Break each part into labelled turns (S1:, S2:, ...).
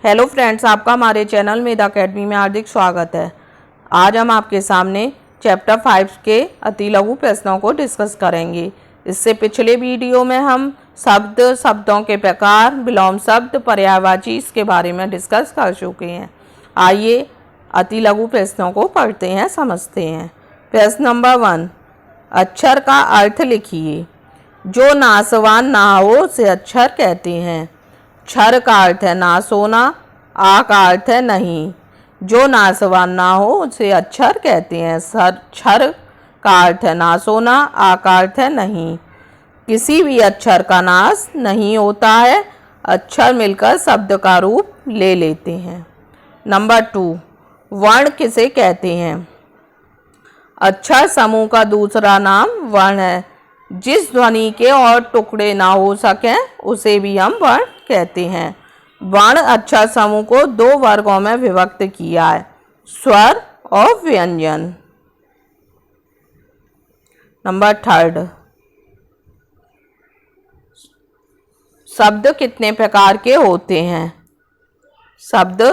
S1: Hello friends, आपका हमारे channel मेध academy में हार्दिक स्वागत है। आज हम आपके सामने चैप्टर 5 के अति लघु प्रश्नों को डिस्कस करेंगे। इससे पिछले वीडियो में हम शब्दों के प्रकार, विलोम शब्द, पर्यायवाची इसके बारे में डिस्कस कर चुके हैं। आइए अति लघु प्रश्नों को पढ़ते हैं, समझते हैं। प्रश्न नंबर 1, अक्षर का अर्थ लिखिए। जो नाशवान ना हो उसे अक्षर कहते हैं। क्षर का अर्थ है नाश होना, आ का अर्थ है नहीं। जो नाशवान ना हो उसे अक्षर कहते हैं। क्षर का अर्थ है नाश होना, आ का अर्थ है नहीं। किसी भी अक्षर का नाश नहीं होता है, अक्षर मिलकर शब्द का रूप ले लेते हैं। नंबर 2, वर्ण किसे कहते हैं? अक्षर समूह का दूसरा नाम वर्ण है। जिस ध्वनि के और टुकड़े ना हो सकें उसे भी हम वर्ण कहते हैं। वर्ण अक्षर समूह को 2 वर्गों में विभक्त किया है, स्वर और व्यंजन। नंबर 3, शब्द कितने प्रकार के होते हैं? शब्द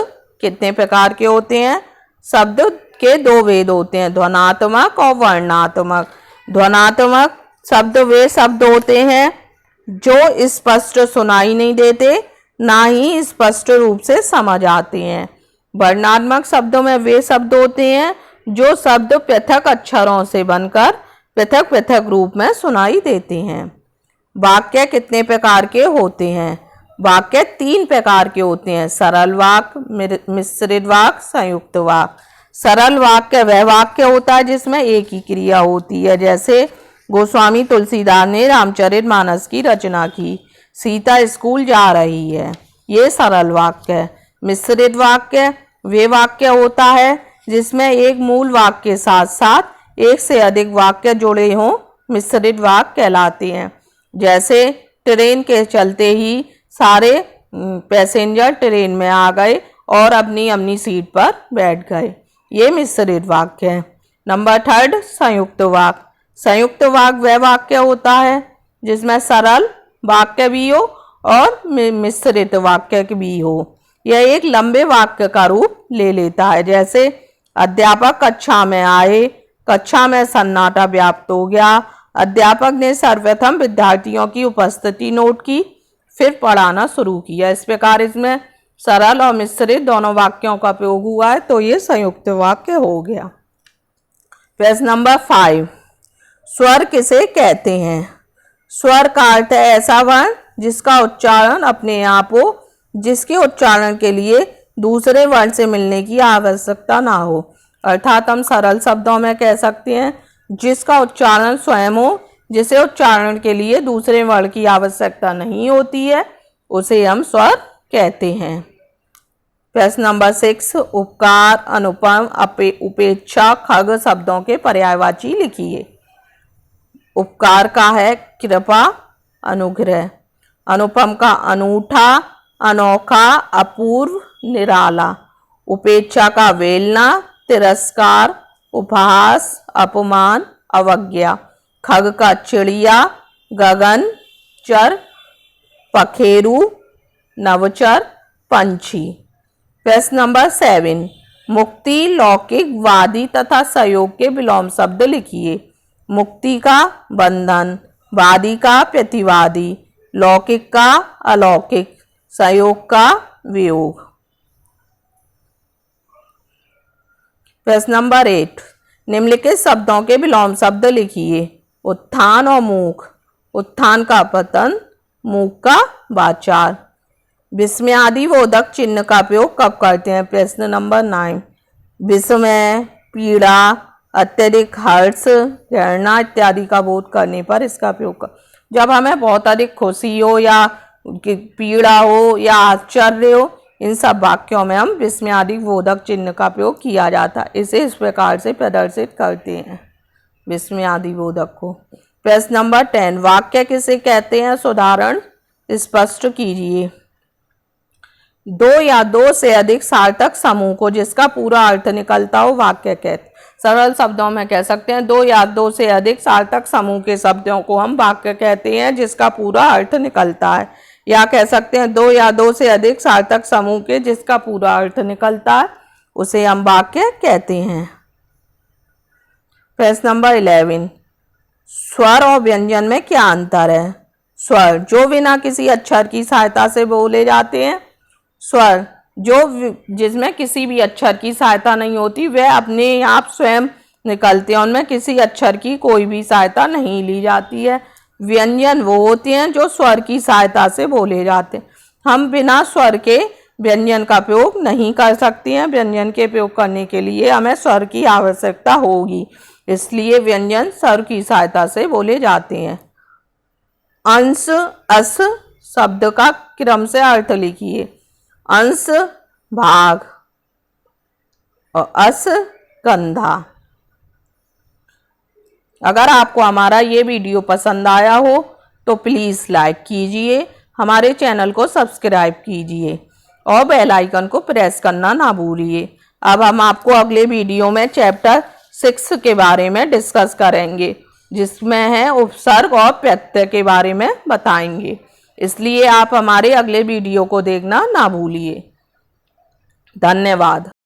S1: कितने प्रकार के होते हैं? शब्द के 2 भेद होते हैं, ध्वनात्मक और वर्णात्मक। ध्वनात्मक शब्द वे शब्द होते हैं जो स्पष्ट सुनाई नहीं देते, ना ही स्पष्ट रूप से समझ आते हैं। वर्णात्मक शब्दों में वे शब्द होते हैं जो शब्द पृथक अक्षरों से बनकर पृथक पृथक रूप में सुनाई देते हैं। वाक्य कितने प्रकार के होते हैं? वाक्य 3 प्रकार के होते हैं, सरल वाक्य, मिश्रित वाक्य, संयुक्त वाक्य। सरल वाक्य वह वाक्य होता है जिसमें एक ही क्रिया होती है, जैसे गोस्वामी तुलसीदास ने रामचरितमानस की रचना की, सीता स्कूल जा रही है, ये सरल वाक्य है। मिश्रित वाक्य वे वाक्य होता है जिसमें एक मूल वाक्य के साथ साथ एक से अधिक वाक्य जुड़े हों, मिश्रित वाक्य कहलाते हैं। जैसे ट्रेन के चलते ही सारे पैसेंजर ट्रेन में आ गए और अपनी अपनी सीट पर बैठ गए, ये मिश्रित वाक्य है। नंबर 3, संयुक्त वाक्य। संयुक्त वाक्य वह वाक्य होता है जिसमें सरल वाक्य भी हो और मिश्रित वाक्य भी हो। यह एक लंबे वाक्य का रूप ले लेता है, जैसे अध्यापक कक्षा में आए, कक्षा में सन्नाटा व्याप्त हो गया, अध्यापक ने सर्वप्रथम विद्यार्थियों की उपस्थिति नोट की, फिर पढ़ाना शुरू किया। इस प्रकार इसमें सरल और मिश्रित दोनों वाक्यों का प्रयोग हुआ है, तो ये संयुक्त वाक्य हो गया। प्रश्न नंबर 5, स्वर किसे कहते हैं? स्वर का अर्थ है ऐसा वर्ण जिसका उच्चारण अपने आप हो, जिसके उच्चारण के लिए दूसरे वर्ण से मिलने की आवश्यकता ना हो। अर्थात हम सरल शब्दों में कह सकते हैं जिसका उच्चारण स्वयं हो, जिसे उच्चारण के लिए दूसरे वर्ण की आवश्यकता नहीं होती है, उसे हम स्वर कहते हैं। प्रश्न नंबर 6, उपकार, अनुपम, उपेक्षा, खग शब्दों के पर्यायवाची लिखिए। उपकार का है कृपा, अनुग्रह। अनुपम का अनूठा, अनोखा, अपूर्व, निराला। उपेक्षा का वेलना, तिरस्कार, उपहास, अपमान, अवज्ञा। खग का चिड़िया, गगन, चर, पखेरु, नवचर, पंछी। प्रश्न नंबर 7, मुक्ति, लौकिक, वादी तथा सहयोग के विलोम शब्द लिखिए। मुक्ति का बंधन, वादी का प्रतिवादी, लौकिक का अलौकिक, सहयोग का वियोग। प्रश्न नंबर 8, निम्नलिखित शब्दों के विलोम शब्द लिखिए। उत्थान और मूक। उत्थान का पतन, मूक का वाचार। विस्मयादि बोधक चिन्ह का प्रयोग कब करते हैं? प्रश्न नंबर 9, विस्मय, पीड़ा, अत्यधिक हर्ष, प्रेरणा इत्यादि का बोध करने पर इसका प्रयोग कर। जब हमें बहुत अधिक खुशी हो या पीड़ा हो या आश्चर्य हो, इन सब वाक्यों में हम विस्मयादि बोधक चिन्ह का प्रयोग किया जाता है। इसे इस प्रकार से प्रदर्शित करते हैं, विस्मयादि बोधक को। प्रश्न नंबर 10, वाक्य किसे कहते हैं? उदाहरण स्पष्ट कीजिए। 2 या 2 से अधिक सार्थक समूह को जिसका पूरा अर्थ निकलता हो वाक्य कहते हैं। सरल शब्दों में कह सकते हैं 2 या 2 से अधिक सार्थक समूह के शब्दों को हम वाक्य कहते हैं जिसका पूरा अर्थ निकलता है। या कह सकते हैं दो या दो से अधिक सार्थक समूह के जिसका पूरा अर्थ निकलता है उसे हम वाक्य कहते हैं। प्रश्न नंबर 11, स्वर और व्यंजन में क्या अंतर है? स्वर जो बिना किसी अक्षर की सहायता से बोले जाते हैं। स्वर जिसमें किसी भी अक्षर की सहायता नहीं होती, वह अपने आप स्वयं निकलते हैं, उनमें किसी अक्षर की कोई भी सहायता नहीं ली जाती है। व्यंजन वो होते हैं जो स्वर की सहायता से बोले जाते हैं। हम बिना स्वर के व्यंजन का प्रयोग नहीं कर सकते हैं। व्यंजन के प्रयोग करने के लिए हमें स्वर की आवश्यकता होगी, इसलिए व्यंजन स्वर की सहायता से बोले जाते हैं। अंश अस शब्द का क्रम से अर्थ लिखिए। अंश भाग और अस कंधा। अगर आपको हमारा ये वीडियो पसंद आया हो तो प्लीज़ लाइक कीजिए, हमारे चैनल को सब्सक्राइब कीजिए और बेल आइकन को प्रेस करना ना भूलिए। अब हम आपको अगले वीडियो में चैप्टर 6 के बारे में डिस्कस करेंगे, जिसमें है उपसर्ग और प्रत्यय के बारे में बताएंगे। इसलिए आप हमारे अगले वीडियो को देखना ना भूलिए। धन्यवाद।